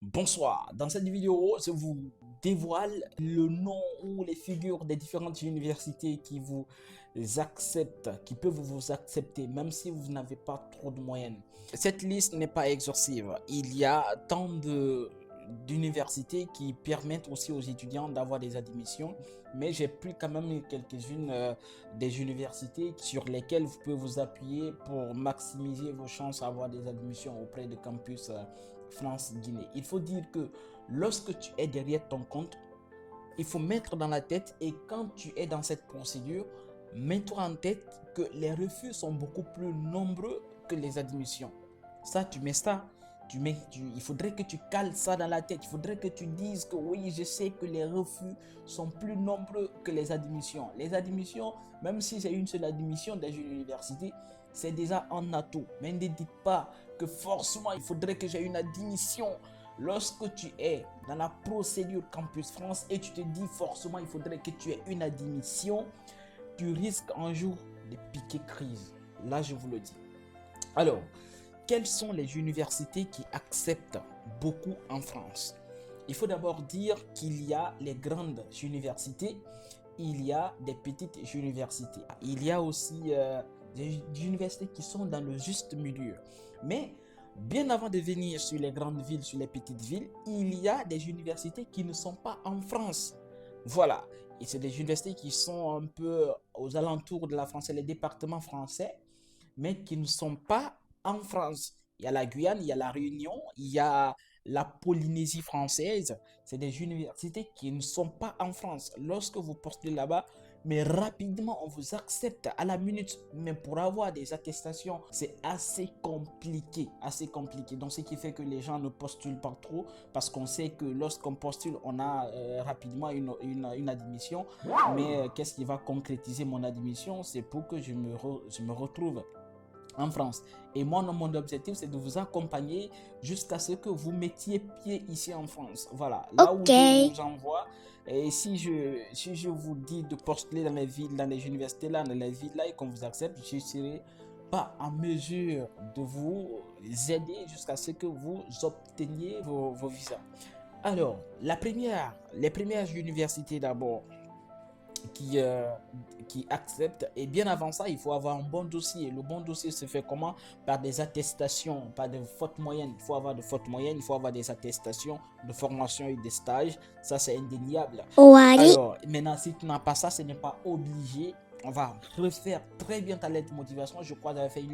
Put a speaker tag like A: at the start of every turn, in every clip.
A: Bonsoir, dans cette vidéo, je vous dévoile le nom ou les figures des différentes universités qui vous acceptent, qui peuvent vous accepter, même si vous n'avez pas trop de moyens. Cette liste n'est pas exhaustive. Il y a tant d'universités qui permettent aussi aux étudiants d'avoir des admissions, mais j'ai pris quand même quelques-unes des universités sur lesquelles vous pouvez vous appuyer pour maximiser vos chances d'avoir des admissions auprès de campus France-Guinée. Il faut dire que lorsque tu es derrière ton compte, il faut mettre dans la tête, et quand tu es dans cette procédure, mets-toi en tête que les refus sont beaucoup plus nombreux que les admissions. Ça, tu mets ça. Il faudrait que tu cales ça dans la tête. Il faudrait que tu dises que oui, je sais que les refus sont plus nombreux que les admissions. Les admissions, même si c'est une seule admission dans une université, c'est déjà un atout. Mais ne dites pas que forcément il faudrait que j'ai une admission. Lorsque tu es dans la procédure Campus France et tu te dis forcément il faudrait que tu aies une admission, tu risques un jour de piquer crise. Là, je vous le dis. Alors, quelles sont les universités qui acceptent beaucoup en France? Il faut d'abord dire qu'il y a les grandes universités, il y a des petites universités. Il y a aussi des universités qui sont dans le juste milieu. Mais bien avant de venir sur les grandes villes, sur les petites villes, il y a des universités qui ne sont pas en France. Voilà. Et c'est des universités qui sont un peu aux alentours de la France, les départements français, mais qui ne sont pas en France. Il y a la Guyane, il y a la Réunion, il y a la Polynésie française. C'est des universités qui ne sont pas en France. Lorsque vous postulez là-bas, mais rapidement, on vous accepte à la minute. Mais pour avoir des attestations, c'est assez compliqué, assez compliqué. Donc, ce qui fait que les gens ne postulent pas trop parce qu'on sait que lorsqu'on postule, on a rapidement une admission. Mais qu'est-ce qui va concrétiser mon admission? C'est pour que je me retrouve en France. Et moi, mon objectif, c'est de vous accompagner jusqu'à ce que vous mettiez pied ici en France. Voilà, là où
B: Ok.
A: je vous envoie. Et si je vous dis de postuler dans les villes, dans les universités là, dans les villes là, et qu'on vous accepte, je ne serai pas en mesure de vous aider jusqu'à ce que vous obteniez vos visas. Alors, les premières universités d'abord qui, euh, qui accepte. Et bien avant ça, il faut avoir un bon dossier. Le bon dossier se fait comment? Par des attestations, par de fautes moyennes. Il faut avoir de fautes moyennes, il faut avoir des attestations de formation et de stage. Ça, c'est indéniable.
B: Owari.
A: Alors, maintenant, si tu n'as pas ça, ce n'est pas obligé. On va refaire très bien ta lettre de motivation. Je crois que j'avais fait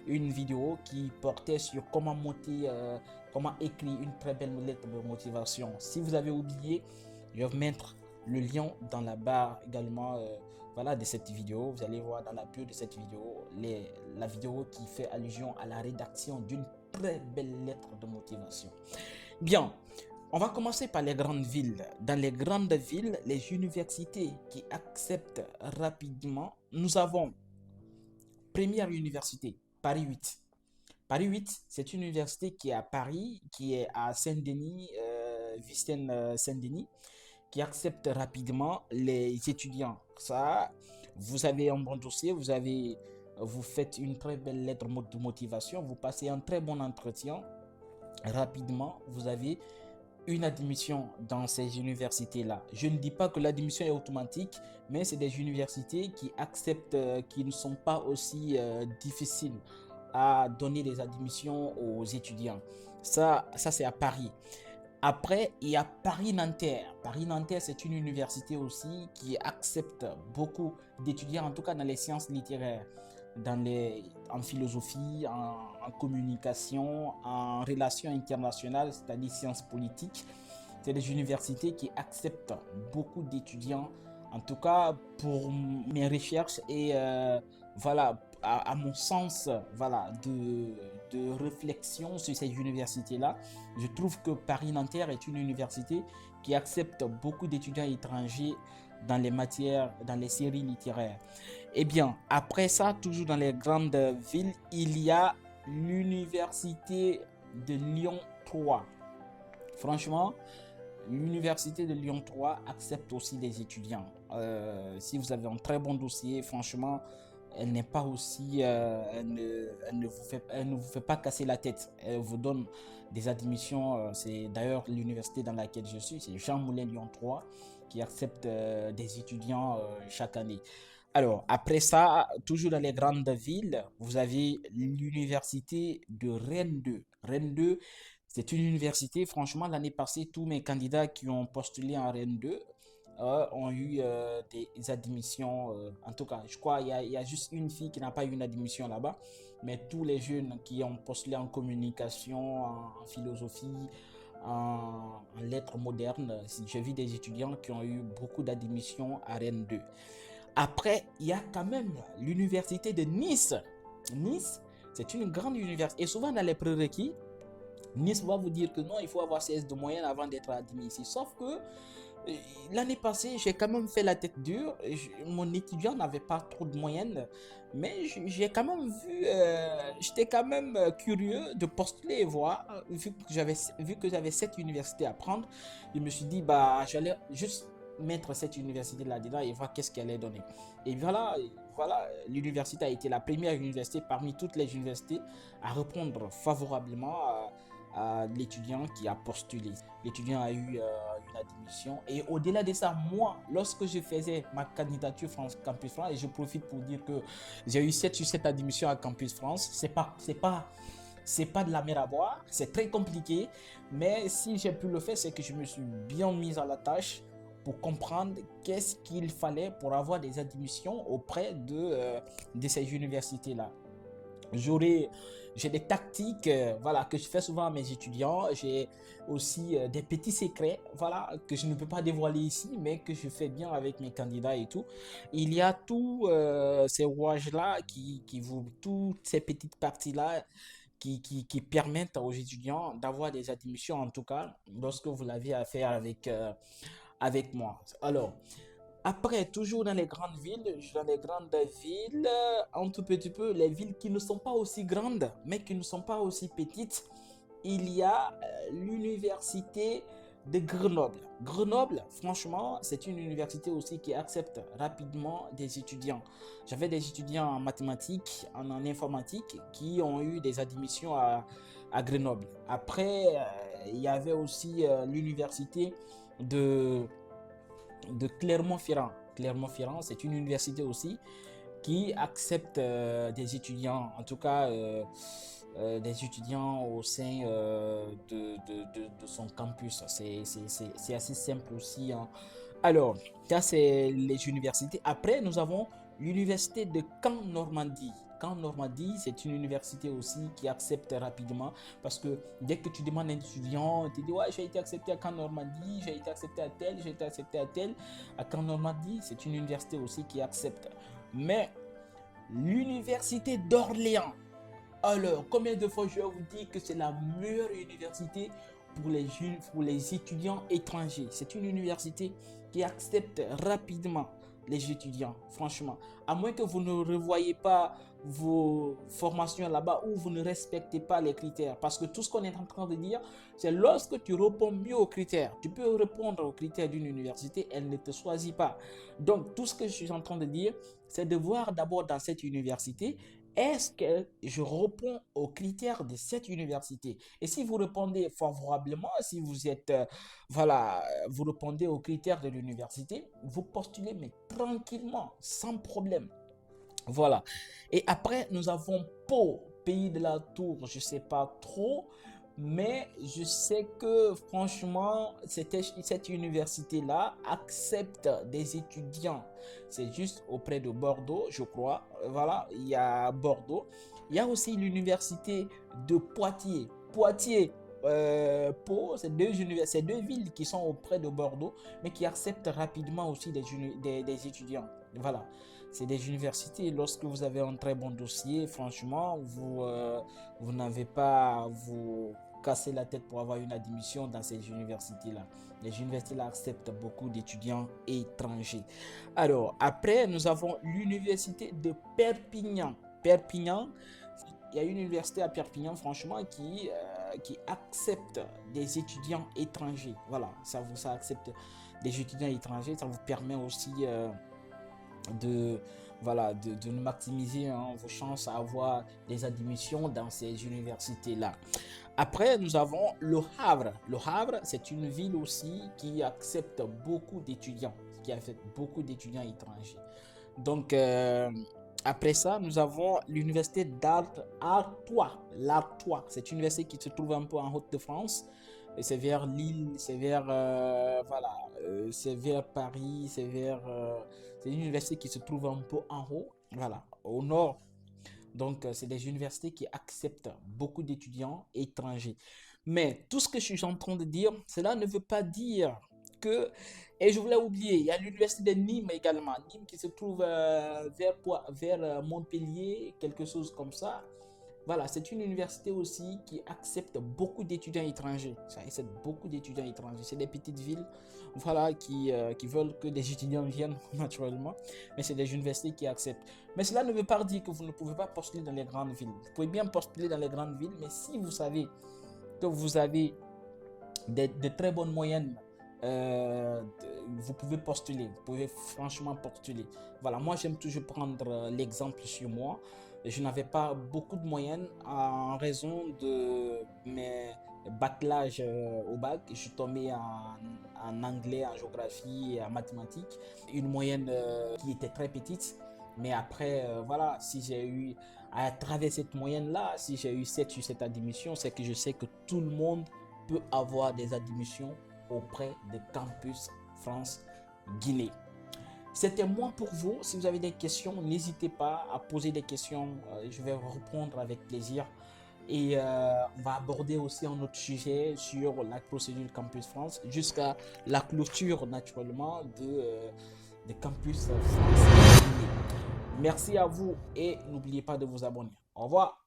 A: une vidéo qui portait sur comment écrire une très belle lettre de motivation. Si vous avez oublié, je vais mettre le lien dans la barre également voilà, de cette vidéo. Vous allez voir dans la bio de cette vidéo la vidéo qui fait allusion à la rédaction d'une très belle lettre de motivation. Bien, on va commencer par les grandes villes. Dans les grandes villes, les universités qui acceptent rapidement, nous avons première université, Paris 8. Paris 8, c'est une université qui est à Paris, qui est à Saint-Denis, Vicenne Saint-Denis, qui accepte rapidement les étudiants. Ça, vous avez un bon dossier, vous faites une très belle lettre de motivation, vous passez un très bon entretien. Rapidement, vous avez une admission dans ces universités-là. Je ne dis pas que l'admission est automatique, mais c'est des universités qui acceptent, qui ne sont pas aussi difficiles à donner des admissions aux étudiants. Ça c'est à Paris. Après, il y a Paris-Nanterre. Paris-Nanterre, c'est une université aussi qui accepte beaucoup d'étudiants, en tout cas dans les sciences littéraires, en philosophie, en communication, en relations internationales, c'est-à-dire sciences politiques. C'est des universités qui acceptent beaucoup d'étudiants, en tout cas pour mes recherches et voilà, à mon sens voilà, de réflexion sur ces universités-là. Je trouve que Paris-Nanterre est une université qui accepte beaucoup d'étudiants étrangers dans les matières, dans les séries littéraires. Eh bien, après ça, toujours dans les grandes villes, il y a l'université de Lyon 3. Franchement, l'université de Lyon 3 accepte aussi des étudiants. Si vous avez un très bon dossier, franchement, elle n'est pas aussi, elle ne vous fait pas casser la tête. Elle vous donne des admissions. C'est d'ailleurs l'université dans laquelle je suis, c'est Jean Moulin Lyon 3 qui accepte des étudiants chaque année. Alors, après ça, toujours dans les grandes villes, vous avez l'université de Rennes 2. Rennes 2, c'est une université, franchement, l'année passée, tous mes candidats qui ont postulé en Rennes 2 ont eu des admissions. En tout cas, je crois qu'il y a juste une fille qui n'a pas eu une admission là-bas. Mais tous les jeunes qui ont postulé en communication, en philosophie, en lettres modernes, j'ai vu des étudiants qui ont eu beaucoup d'admissions à Rennes 2. Après, il y a quand même l'université de Nice. Nice, c'est une grande université. Et souvent dans les prérequis, Nice va vous dire que non, il faut avoir 16 de moyenne avant d'être admis ici. Sauf que l'année passée, j'ai quand même fait la tête dure. Mon étudiant n'avait pas trop de moyenne, mais j'ai quand même vu, j'étais quand même curieux de postuler et voir. Vu que j'avais cette université à prendre, je me suis dit, bah, j'allais juste mettre cette université là-dedans et voir qu'est-ce qu'elle allait donner. Et voilà, l'université a été la première université parmi toutes les universités à répondre favorablement à l'étudiant qui a postulé. L'étudiant a eu une admission. Et au-delà de ça, moi, lorsque je faisais ma candidature Campus France, et je profite pour dire que j'ai eu 7 sur 7 admissions à Campus France, c'est pas de la mer à boire, c'est très compliqué. Mais si j'ai pu le faire, c'est que je me suis bien mis à la tâche pour comprendre qu'est-ce qu'il fallait pour avoir des admissions auprès de ces universités-là. J'aurai j'ai des tactiques voilà, que je fais souvent à mes étudiants. J'ai aussi des petits secrets voilà, que je ne peux pas dévoiler ici, mais que je fais bien avec mes candidats et tout. Il y a tous ces rouages-là, toutes ces petites parties-là qui permettent aux étudiants d'avoir des admissions, en tout cas, lorsque vous l'avez à faire avec moi. Alors, après, toujours dans les grandes villes, un tout petit peu, les villes qui ne sont pas aussi grandes, mais qui ne sont pas aussi petites, il y a l'université de Grenoble. Grenoble, franchement, c'est une université aussi qui accepte rapidement des étudiants. J'avais des étudiants en mathématiques, en informatique, qui ont eu des admissions à Grenoble. Après, il y avait aussi l'université de Clermont-Ferrand. Clermont-Ferrand, c'est une université aussi qui accepte des étudiants, en tout cas des étudiants au sein de son campus. C'est assez simple aussi, hein. Alors, ça c'est les universités. Après, nous avons l'université de Caen-Normandie. Caen-Normandie, c'est une université aussi qui accepte rapidement parce que dès que tu demandes à un étudiant, tu dis ouais, j'ai été accepté à Caen-Normandie, j'ai été accepté à tel, j'ai été accepté à tel. À Caen-Normandie, c'est une université aussi qui accepte. Mais l'université d'Orléans, alors, combien de fois je vais vous dire que c'est la meilleure université pour les étudiants étrangers. C'est une université qui accepte rapidement les étudiants, franchement. À moins que vous ne revoyez pas vos formations là-bas ou vous ne respectez pas les critères. Parce que tout ce qu'on est en train de dire, c'est lorsque tu réponds mieux aux critères. Tu peux répondre aux critères d'une université, elle ne te choisit pas. Donc, tout ce que je suis en train de dire, c'est de voir d'abord dans cette université est-ce que je réponds aux critères de cette université? Et si vous répondez favorablement, si vous êtes, voilà, vous répondez aux critères de l'université, vous postulez, mais tranquillement, sans problème. Voilà. Et après, nous avons Pau, pays de la tour. Je ne sais pas trop, mais je sais que franchement, cette université-là accepte des étudiants. C'est juste auprès de Bordeaux, je crois. Voilà, il y a Bordeaux. Il y a aussi l'université de Poitiers. Poitiers, Pau, c'est deux villes qui sont auprès de Bordeaux, mais qui acceptent rapidement aussi des étudiants. Voilà. C'est des universités, lorsque vous avez un très bon dossier, franchement, vous n'avez pas à vous casser la tête pour avoir une admission dans ces universités-là. Les universités-là acceptent beaucoup d'étudiants étrangers. Alors, après, nous avons l'université de Perpignan. Perpignan, il y a une université à Perpignan, franchement, qui accepte des étudiants étrangers. Voilà, ça accepte des étudiants étrangers, ça vous permet aussi de voilà, de maximiser vos chances à avoir des admissions dans ces universités-là. Après, nous avons Le Havre. Le Havre, c'est une ville aussi qui accepte beaucoup d'étudiants, étrangers. Donc, après ça, nous avons l'université d'Artois. L'Artois, c'est une université qui se trouve un peu en Haute-de-France. Et c'est vers Lille, c'est vers, c'est vers Paris, c'est une université qui se trouve un peu en haut, voilà, au nord. Donc, c'est des universités qui acceptent beaucoup d'étudiants étrangers. Mais tout ce que je suis en train de dire, cela ne veut pas dire que... Et je voulais oublier, il y a l'université de Nîmes également. Nîmes qui se trouve vers Montpellier, quelque chose comme ça. Voilà, c'est une université aussi qui accepte beaucoup d'étudiants étrangers. Ça accepte beaucoup d'étudiants étrangers. C'est des petites villes, voilà, qui veulent que des étudiants viennent naturellement. Mais c'est des universités qui acceptent. Mais cela ne veut pas dire que vous ne pouvez pas postuler dans les grandes villes. Vous pouvez bien postuler dans les grandes villes, mais si vous savez que vous avez de très bonnes moyennes, vous pouvez postuler. Vous pouvez franchement postuler. Voilà, moi j'aime toujours prendre l'exemple sur moi. Je n'avais pas beaucoup de moyenne en raison de mes bâclages au bac. Je suis tombé en anglais, en géographie et en mathématiques. Une moyenne qui était très petite. Mais après, voilà, si j'ai eu, à travers cette moyenne-là, si j'ai eu 7 sur cette admission, c'est que je sais que tout le monde peut avoir des admissions auprès de Campus France Guinée. C'était moi pour vous. Si vous avez des questions, n'hésitez pas à poser des questions. Je vais répondre avec plaisir. Et on va aborder aussi un autre sujet sur la procédure Campus France jusqu'à la clôture naturellement de Campus France. Merci à vous et n'oubliez pas de vous abonner. Au revoir.